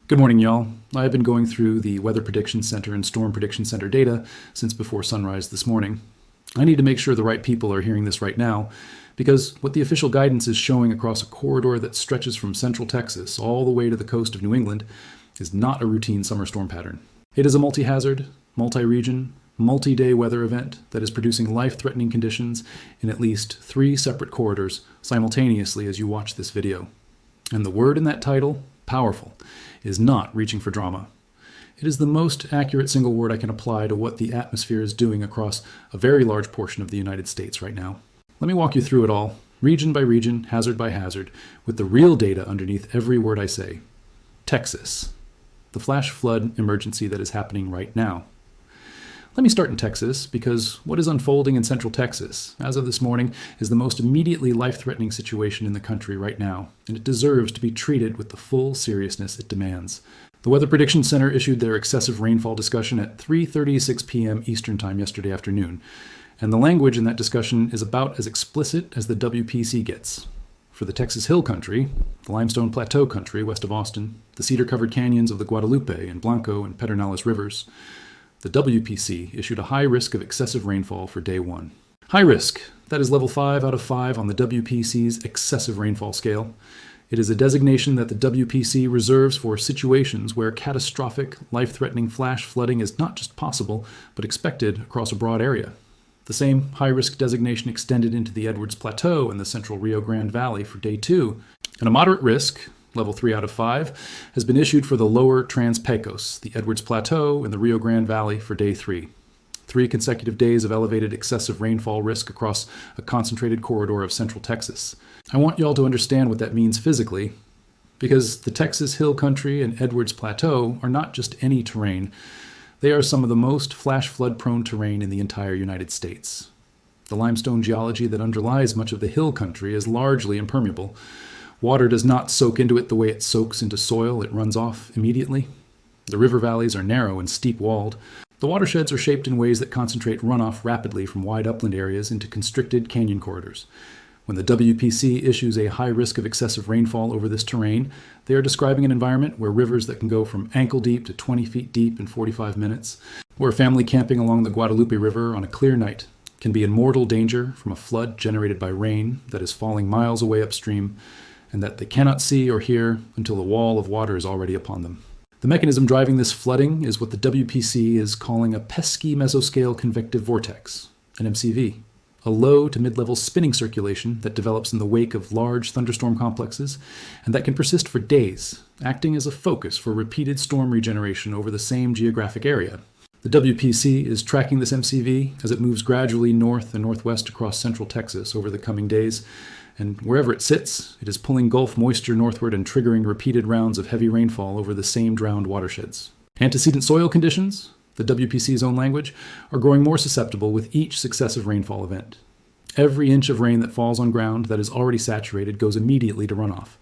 Good morning, y'all. I've been going through the Weather Prediction Center and Storm Prediction Center data since before sunrise this morning. I need to make sure the right people are hearing this right now, because what the official guidance is showing across a corridor that stretches from central Texas all the way to the coast of New England is not a routine summer storm pattern. It is a multi-hazard, multi-region, multi-day weather event that is producing life-threatening conditions in at least 3 separate corridors simultaneously as you watch this video. And the word in that title, powerful, is not reaching for drama. It is the most accurate single word I can apply to what the atmosphere is doing across a very large portion of the United States right now. Let me walk you through it all, region by region, hazard by hazard, with the real data underneath every word I say. Texas, the flash flood emergency that is happening right now. Let me start in Texas, because what is unfolding in central Texas, as of this morning, is the most immediately life-threatening situation in the country right now, and it deserves to be treated with the full seriousness it demands. The Weather Prediction Center issued their excessive rainfall discussion at 3:36 p.m. Eastern Time yesterday afternoon, and the language in that discussion is about as explicit as the WPC gets. For the Texas Hill Country, the Limestone Plateau Country west of Austin, the cedar-covered canyons of the Guadalupe and Blanco and Pedernales rivers, the WPC issued a high risk of excessive rainfall for day 1. High risk, that is level 5 out of 5 on the WPC's excessive rainfall scale. It is a designation that the WPC reserves for situations where catastrophic, life-threatening flash flooding is not just possible, but expected across a broad area. The same high-risk designation extended into the Edwards Plateau and the central Rio Grande Valley for day 2. And a moderate risk, level 3 out of 5, has been issued for the lower Trans-Pecos, the Edwards Plateau, and the Rio Grande Valley for day 3. 3 consecutive days of elevated excessive rainfall risk across a concentrated corridor of central Texas. I want y'all to understand what that means physically, because the Texas Hill Country and Edwards Plateau are not just any terrain. They are some of the most flash flood-prone terrain in the entire United States. The limestone geology that underlies much of the hill country is largely impermeable. Water does not soak into it the way it soaks into soil. It runs off immediately. The river valleys are narrow and steep-walled. The watersheds are shaped in ways that concentrate runoff rapidly from wide upland areas into constricted canyon corridors. When the WPC issues a high risk of excessive rainfall over this terrain, they are describing an environment where rivers that can go from ankle deep to 20 feet deep in 45 minutes, where a family camping along the Guadalupe River on a clear night can be in mortal danger from a flood generated by rain that is falling miles away upstream, and that they cannot see or hear until the wall of water is already upon them. The mechanism driving this flooding is what the WPC is calling a pesky mesoscale convective vortex, an MCV, a low to mid-level spinning circulation that develops in the wake of large thunderstorm complexes and that can persist for days, acting as a focus for repeated storm regeneration over the same geographic area. The WPC is tracking this MCV as it moves gradually north and northwest across central Texas over the coming days, and wherever it sits, it is pulling Gulf moisture northward and triggering repeated rounds of heavy rainfall over the same drowned watersheds. Antecedent soil conditions, the WPC's own language, are growing more susceptible with each successive rainfall event. Every inch of rain that falls on ground that is already saturated goes immediately to runoff.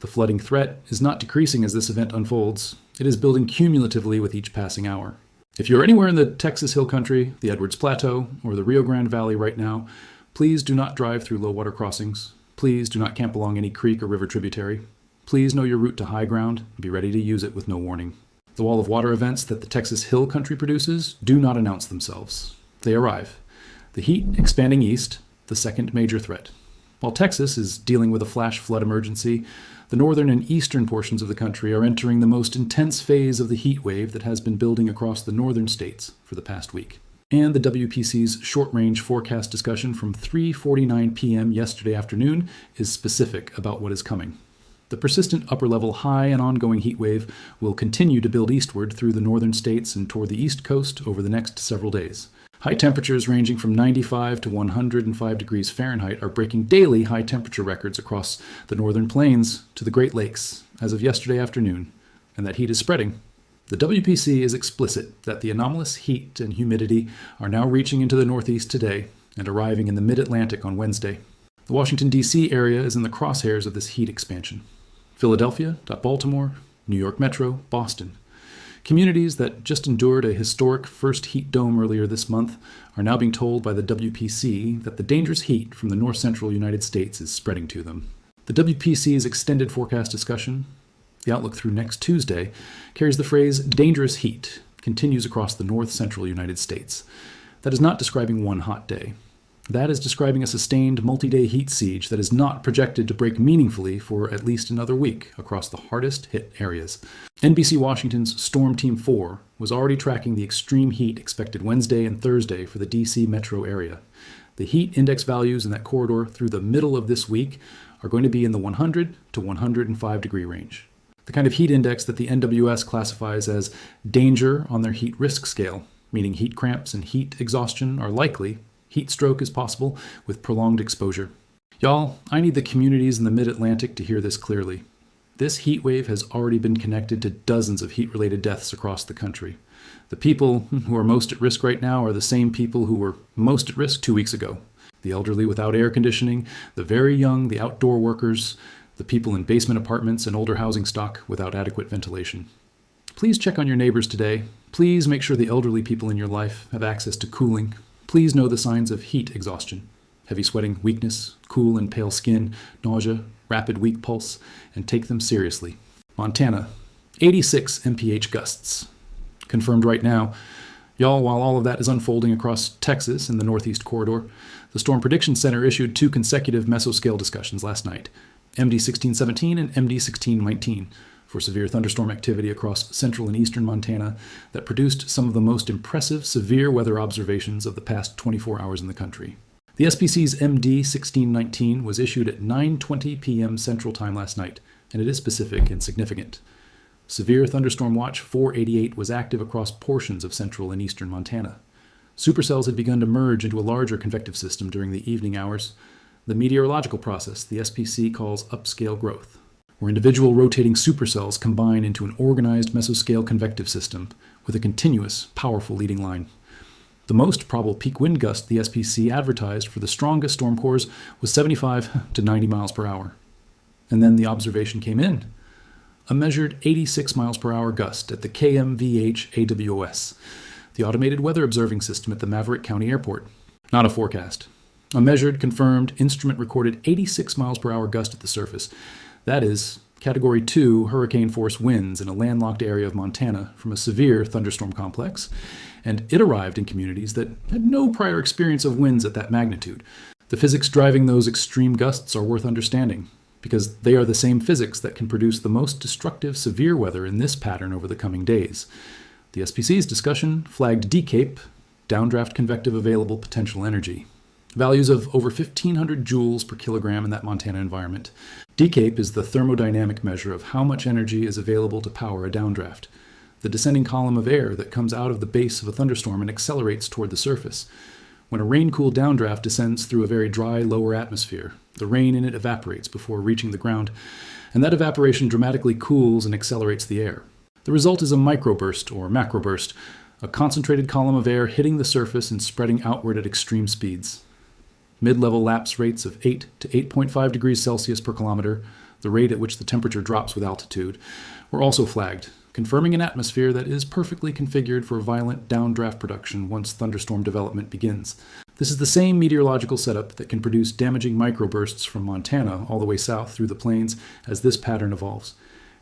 The flooding threat is not decreasing as this event unfolds. It is building cumulatively with each passing hour. If you're anywhere in the Texas Hill Country, the Edwards Plateau, or the Rio Grande Valley right now, please do not drive through low water crossings. Please do not camp along any creek or river tributary. Please know your route to high ground and be ready to use it with no warning. The wall of water events that the Texas Hill Country produces do not announce themselves. They arrive. The heat expanding east, the second major threat. While Texas is dealing with a flash flood emergency, the northern and eastern portions of the country are entering the most intense phase of the heat wave that has been building across the northern states for the past week. And the WPC's short-range forecast discussion from 3:49 p.m. yesterday afternoon is specific about what is coming. The persistent upper-level high and ongoing heat wave will continue to build eastward through the northern states and toward the east coast over the next several days. High temperatures ranging from 95 to 105 degrees Fahrenheit are breaking daily high temperature records across the northern plains to the Great Lakes as of yesterday afternoon, and that heat is spreading. The WPC is explicit that the anomalous heat and humidity are now reaching into the northeast today and arriving in the mid-Atlantic on Wednesday. The Washington, D.C. area is in the crosshairs of this heat expansion. Philadelphia, Baltimore, New York Metro, Boston. Communities that just endured a historic first heat dome earlier this month are now being told by the WPC that the dangerous heat from the north-central United States is spreading to them. The WPC's extended forecast discussion The outlook through next Tuesday carries the phrase dangerous heat, continues across the north-central United States. That is not describing one hot day. That is describing a sustained multi-day heat siege that is not projected to break meaningfully for at least another week across the hardest hit areas. NBC Washington's Storm Team 4 was already tracking the extreme heat expected Wednesday and Thursday for the DC metro area. The heat index values in that corridor through the middle of this week are going to be in the 100 to 105 degree range. The kind of heat index that the NWS classifies as danger on their heat risk scale, meaning heat cramps and heat exhaustion are likely. Heat stroke is possible with prolonged exposure. Y'all, I need the communities in the mid-Atlantic to hear this clearly. This heat wave has already been connected to dozens of heat-related deaths across the country. The people who are most at risk right now are the same people who were most at risk 2 weeks ago. The elderly without air conditioning, the very young, the outdoor workers, the people in basement apartments and older housing stock without adequate ventilation. Please check on your neighbors today. Please make sure the elderly people in your life have access to cooling. Please know the signs of heat exhaustion: heavy sweating, weakness, cool and pale skin, nausea, rapid weak pulse, and take them seriously. Montana, 86 mph gusts. Confirmed right now. Y'all, while all of that is unfolding across Texas in the Northeast Corridor, the Storm Prediction Center issued 2 consecutive mesoscale discussions last night, MD 1617 and MD 1619, for severe thunderstorm activity across central and eastern Montana that produced some of the most impressive severe weather observations of the past 24 hours in the country. The SPC's MD 1619 was issued at 9:20 p.m. Central Time last night, and it is specific and significant. Severe Thunderstorm Watch 488 was active across portions of central and eastern Montana. Supercells had begun to merge into a larger convective system during the evening hours, the meteorological process the SPC calls upscale growth, where individual rotating supercells combine into an organized mesoscale convective system with a continuous, powerful leading line. The most probable peak wind gust the SPC advertised for the strongest storm cores was 75 to 90 miles per hour. And then the observation came in. A measured 86 miles per hour gust at the KMVH AWOS, the automated weather observing system at the Maverick County Airport. Not a forecast. A measured, confirmed, instrument-recorded 86 miles per hour gust at the surface. That is Category 2 hurricane force winds in a landlocked area of Montana from a severe thunderstorm complex, and it arrived in communities that had no prior experience of winds at that magnitude. The physics driving those extreme gusts are worth understanding, because they are the same physics that can produce the most destructive severe weather in this pattern over the coming days. The SPC's discussion flagged DCAPE, downdraft convective available potential energy, values of over 1,500 joules per kilogram in that Montana environment. DCAPE is the thermodynamic measure of how much energy is available to power a downdraft, the descending column of air that comes out of the base of a thunderstorm and accelerates toward the surface. When a rain-cooled downdraft descends through a very dry lower atmosphere, the rain in it evaporates before reaching the ground, and that evaporation dramatically cools and accelerates the air. The result is a microburst or macroburst, a concentrated column of air hitting the surface and spreading outward at extreme speeds. Mid-level lapse rates of 8 to 8.5 degrees Celsius per kilometer, the rate at which the temperature drops with altitude, were also flagged, confirming an atmosphere that is perfectly configured for violent downdraft production once thunderstorm development begins. This is the same meteorological setup that can produce damaging microbursts from Montana all the way south through the plains as this pattern evolves.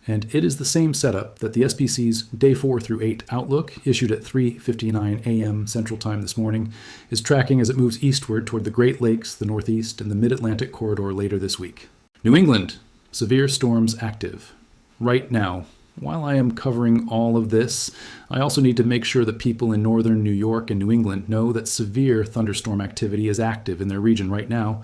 And it is the same setup that the SPC's Day 4 through 8 outlook, issued at 3:59 a.m. Central Time this morning, is tracking as it moves eastward toward the Great Lakes, the Northeast, and the Mid-Atlantic corridor later this week. New England, severe storms active. Right now. While I am covering all of this, I also need to make sure that people in northern New York and New England know that severe thunderstorm activity is active in their region right now.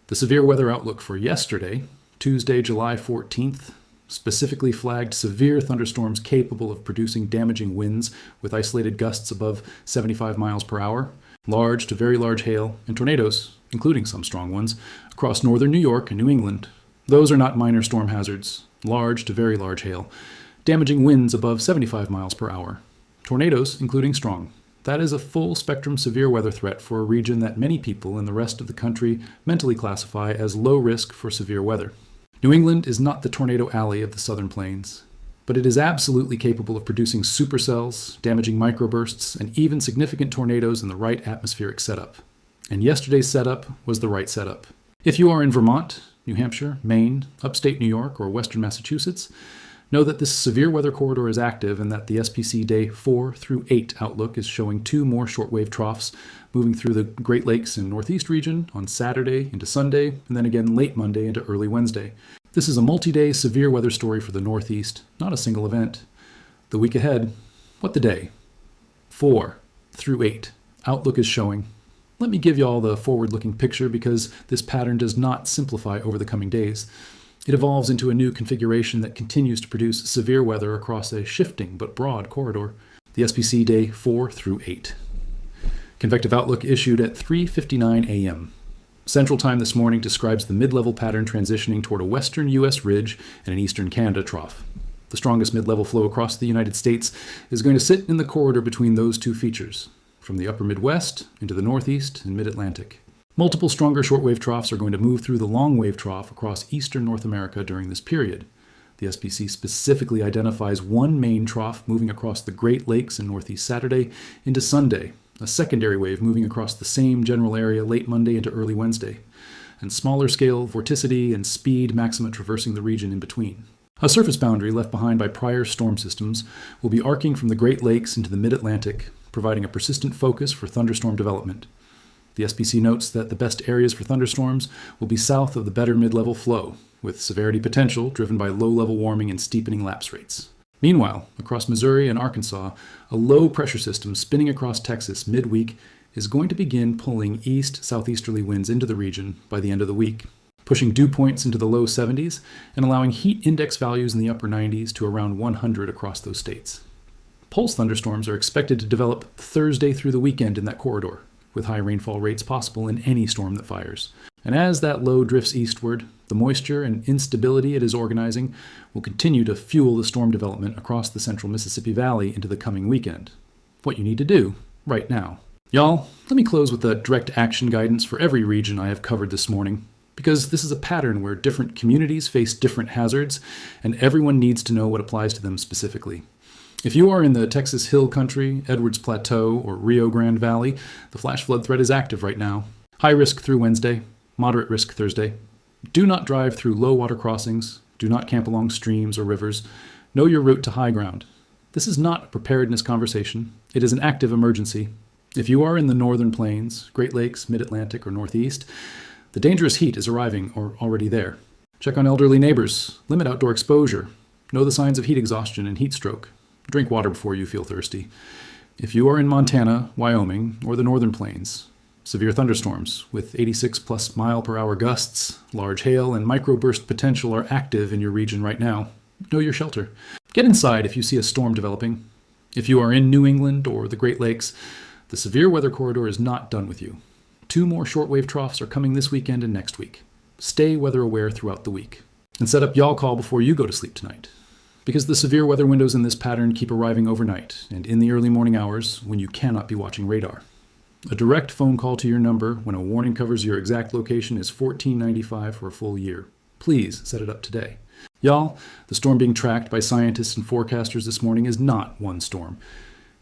The severe weather outlook for yesterday, Tuesday, July 14th, specifically flagged severe thunderstorms capable of producing damaging winds with isolated gusts above 75 miles per hour, large to very large hail, and tornadoes, including some strong ones, across northern New York and New England. Those are not minor storm hazards. Large to very large hail, damaging winds above 75 miles per hour, tornadoes, including strong. That is a full spectrum severe weather threat for a region that many people in the rest of the country mentally classify as low risk for severe weather. New England is not the tornado alley of the southern plains, but it is absolutely capable of producing supercells, damaging microbursts, and even significant tornadoes in the right atmospheric setup. And yesterday's setup was the right setup. If you are in Vermont, New Hampshire, Maine, upstate New York, or western Massachusetts, Know that this severe weather corridor is active and that the SPC day 4 through 8 outlook is showing 2 more shortwave troughs moving through the Great Lakes and Northeast region on Saturday into Sunday, and then again late Monday into early Wednesday. This is a multi-day severe weather story for the Northeast, not a single event. The week ahead, what the day? 4 through 8. Outlook is showing. Let me give you all the forward-looking picture because this pattern does not simplify over the coming days. It evolves into a new configuration that continues to produce severe weather across a shifting but broad corridor. The SPC day 4 through 8. Convective outlook issued at 3:59 a.m. Central Time this morning describes the mid-level pattern transitioning toward a western U.S. ridge and an eastern Canada trough. The strongest mid-level flow across the United States is going to sit in the corridor between those two features, from the upper Midwest into the Northeast and Mid-Atlantic. Multiple stronger shortwave troughs are going to move through the long wave trough across eastern North America during this period. The SPC specifically identifies one main trough moving across the Great Lakes and Northeast Saturday into Sunday, a secondary wave moving across the same general area late Monday into early Wednesday, and smaller scale vorticity and speed maxima traversing the region in between. A surface boundary left behind by prior storm systems will be arcing from the Great Lakes into the Mid-Atlantic, providing a persistent focus for thunderstorm development. The SPC notes that the best areas for thunderstorms will be south of the better mid-level flow, with severity potential driven by low-level warming and steepening lapse rates. Meanwhile, across Missouri and Arkansas, a low-pressure system spinning across Texas midweek is going to begin pulling east-southeasterly winds into the region by the end of the week, pushing dew points into the low 70s and allowing heat index values in the upper 90s to around 100 across those states. Pulse thunderstorms are expected to develop Thursday through the weekend in that corridor, with high rainfall rates possible in any storm that fires. And as that low drifts eastward, the moisture and instability it is organizing will continue to fuel the storm development across the central Mississippi Valley into the coming weekend. What you need to do right now. Y'all, let me close with the direct action guidance for every region I have covered this morning, because this is a pattern where different communities face different hazards, and everyone needs to know what applies to them specifically. If you are in the Texas Hill Country, Edwards Plateau, or Rio Grande Valley, the flash flood threat is active right now. High risk through Wednesday, moderate risk Thursday. Do not drive through low water crossings. Do not camp along streams or rivers. Know your route to high ground. This is not a preparedness conversation. It is an active emergency. If you are in the northern plains, Great Lakes, Mid-Atlantic, or Northeast, the dangerous heat is arriving or already there. Check on elderly neighbors. Limit outdoor exposure. Know the signs of heat exhaustion and heat stroke. Drink water before you feel thirsty. If you are in Montana, Wyoming, or the northern plains, severe thunderstorms with 86+ mile per hour gusts, large hail, and microburst potential are active in your region right now. Know your shelter. Get inside if you see a storm developing. If you are in New England or the Great Lakes, the severe weather corridor is not done with you. 2 more shortwave troughs are coming this weekend and next week. Stay weather aware throughout the week. And set up y'all call before you go to sleep tonight, because the severe weather windows in this pattern keep arriving overnight and in the early morning hours when you cannot be watching radar. A direct phone call to your number when a warning covers your exact location is $14.95 for a full year. Please set it up today. Y'all, the storm being tracked by scientists and forecasters this morning is not one storm.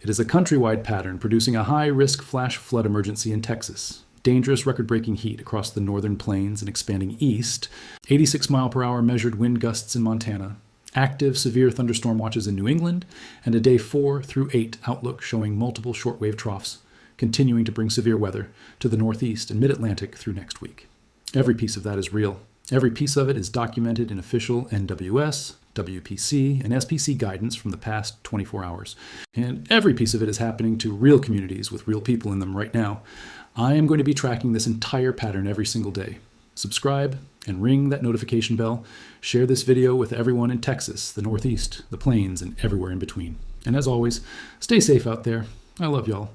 It is a countrywide pattern producing a high-risk flash flood emergency in Texas, dangerous record-breaking heat across the northern plains and expanding east, 86 mile per hour measured wind gusts in Montana, active severe thunderstorm watches in New England, and a day 4 through 8 outlook showing multiple shortwave troughs, continuing to bring severe weather to the Northeast and Mid-Atlantic through next week. Every piece of that is real. Every piece of it is documented in official NWS, WPC, and SPC guidance from the past 24 hours. And every piece of it is happening to real communities with real people in them right now. I am going to be tracking this entire pattern every single day. Subscribe and ring that notification bell. Share this video with everyone in Texas, the Northeast, the Plains, and everywhere in between. And as always, stay safe out there. I love y'all.